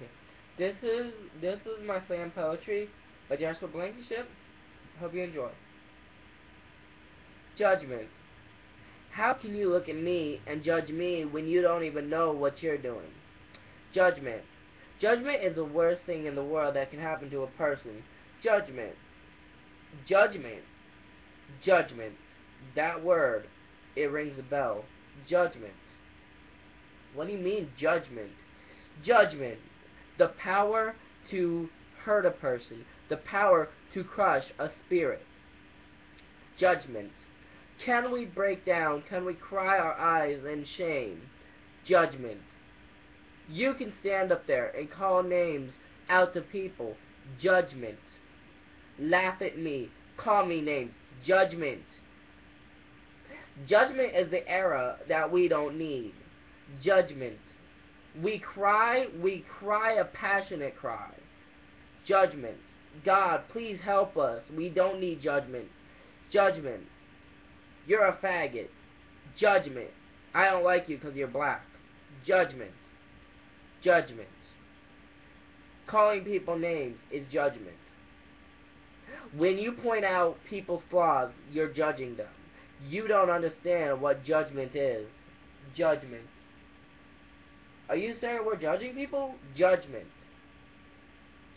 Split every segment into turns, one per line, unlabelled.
Okay. This is my slam poetry by Joshua Blankenship. Hope you enjoy. Judgment. How can you look at me and judge me when you don't even know what you're doing? Judgment. Judgment is the worst thing in the world that can happen to a person. Judgment. Judgment. Judgment. That word, it rings a bell. Judgment. What do you mean, judgment? Judgment. The power to hurt a person. The power to crush a spirit. Judgment. Can we break down? Can we cry our eyes in shame? Judgment. You can stand up there and call names out to people. Judgment. Laugh at me. Call me names. Judgment. Judgment is the era that we don't need. Judgment. We cry a passionate cry. Judgment. God, please help us. We don't need judgment. Judgment. You're a faggot. Judgment. I don't like you because you're black. Judgment. Judgment. Calling people names is judgment. When you point out people's flaws, you're judging them. You don't understand what judgment is. Judgment. Are you saying we're judging people? Judgment.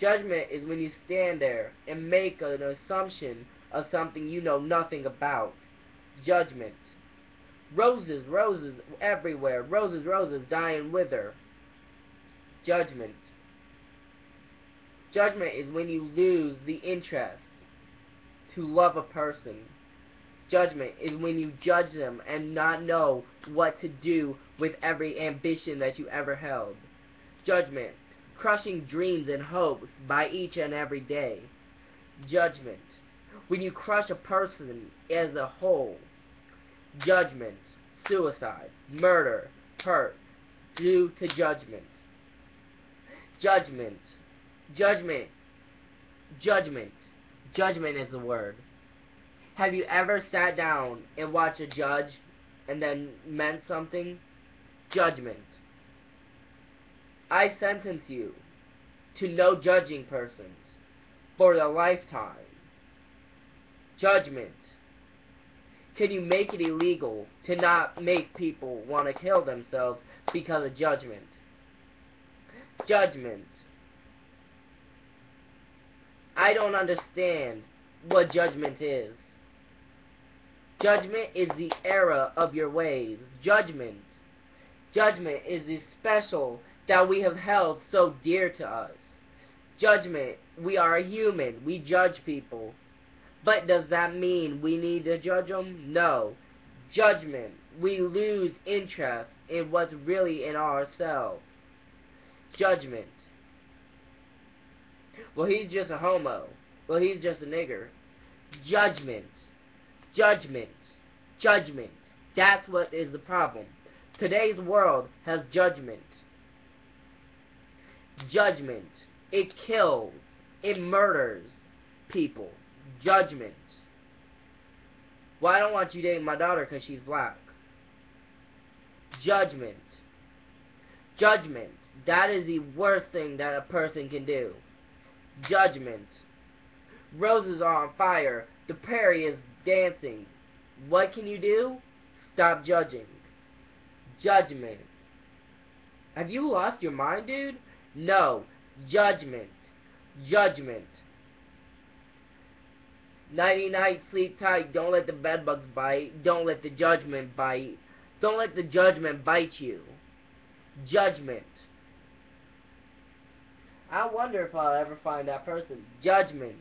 Judgment is when you stand there and make an assumption of something you know nothing about. Judgment. Roses, roses everywhere. Roses, roses die and wither. Judgment. Judgment is when you lose the interest to love a person. Judgment is when you judge them and not know what to do with every ambition that you ever held. Judgment. Crushing dreams and hopes by each and every day. Judgment. When you crush a person as a whole. Judgment. Suicide. Murder. Hurt. Due to judgment. Judgment. Judgment. Judgment. Judgment is the word. Have you ever sat down and watched a judge and then meant something? Judgment. I sentence you to no judging persons for a lifetime. Judgment. Can you make it illegal to not make people want to kill themselves because of judgment? Judgment. I don't understand what judgment is. Judgment is the error of your ways. Judgment. Judgment is the special that we have held so dear to us. Judgment. We are human. We judge people. But does that mean we need to judge them? No. Judgment. We lose interest in what's really in ourselves. Judgment. Well, he's just a homo. Well, he's just a nigger. Judgment. Judgment. Judgment. That's what is the problem. Today's world has judgment. Judgment. It kills. It murders people. Judgment. Well, I don't want you dating my daughter because she's black. Judgment. Judgment. That is the worst thing that a person can do. Judgment. Roses are on fire. The prairie is dancing. What can you do? Stop judging. Judgment. Have you lost your mind, dude? No. Judgment. Judgment. Nighty night, sleep tight. Don't let the bedbugs bite. Don't let the judgment bite. Don't let the judgment bite you. Judgment. I wonder if I'll ever find that person. Judgment.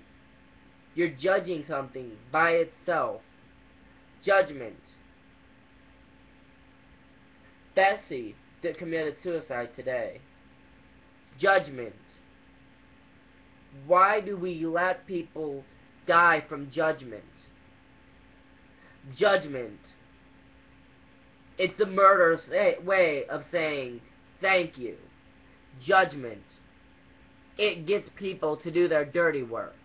You're judging something by itself. Judgment. Bessie that committed suicide today. Judgment. Why do we let people die from judgment? Judgment. It's the murderous way of saying thank you. Judgment. It gets people to do their dirty work.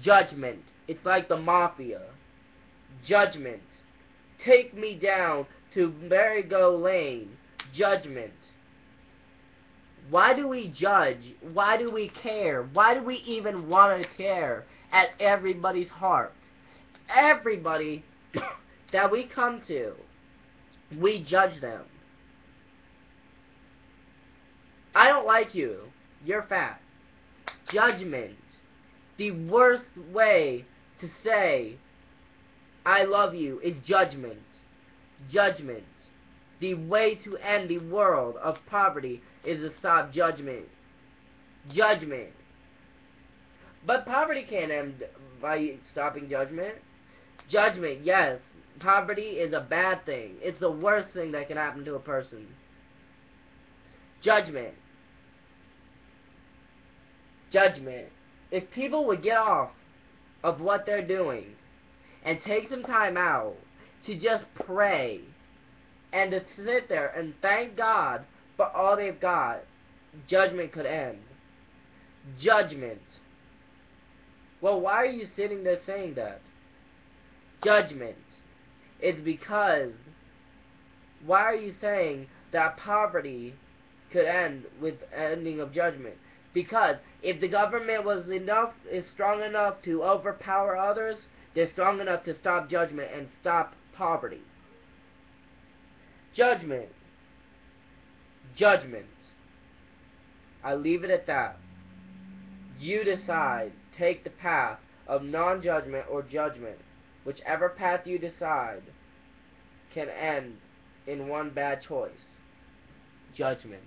Judgment. It's like the mafia. Judgment. Take me down to Merry-Go Lane. Judgment. Why do we judge? Why do we care? Why do we even want to care at everybody's heart? Everybody that we come to, we judge them. I don't like you. You're fat. Judgment. The worst way to say I love you is judgment. Judgment. The way to end the world of poverty is to stop judgment. Judgment. But poverty can't end by stopping judgment. Judgment, yes. Poverty is a bad thing. It's the worst thing that can happen to a person. Judgment. Judgment. If people would get off of what they're doing and take some time out to just pray and to sit there and thank God for all they've got, judgment could end. Judgment. Well, why are you sitting there saying that? Judgment. It's because, why are you saying that poverty could end with ending of judgment? Because if the government is strong enough to overpower others, they're strong enough to stop judgment and stop poverty. Judgment. Judgment. I leave it at that. You decide. Take the path of non-judgment or judgment. Whichever path you decide can end in one bad choice. Judgment.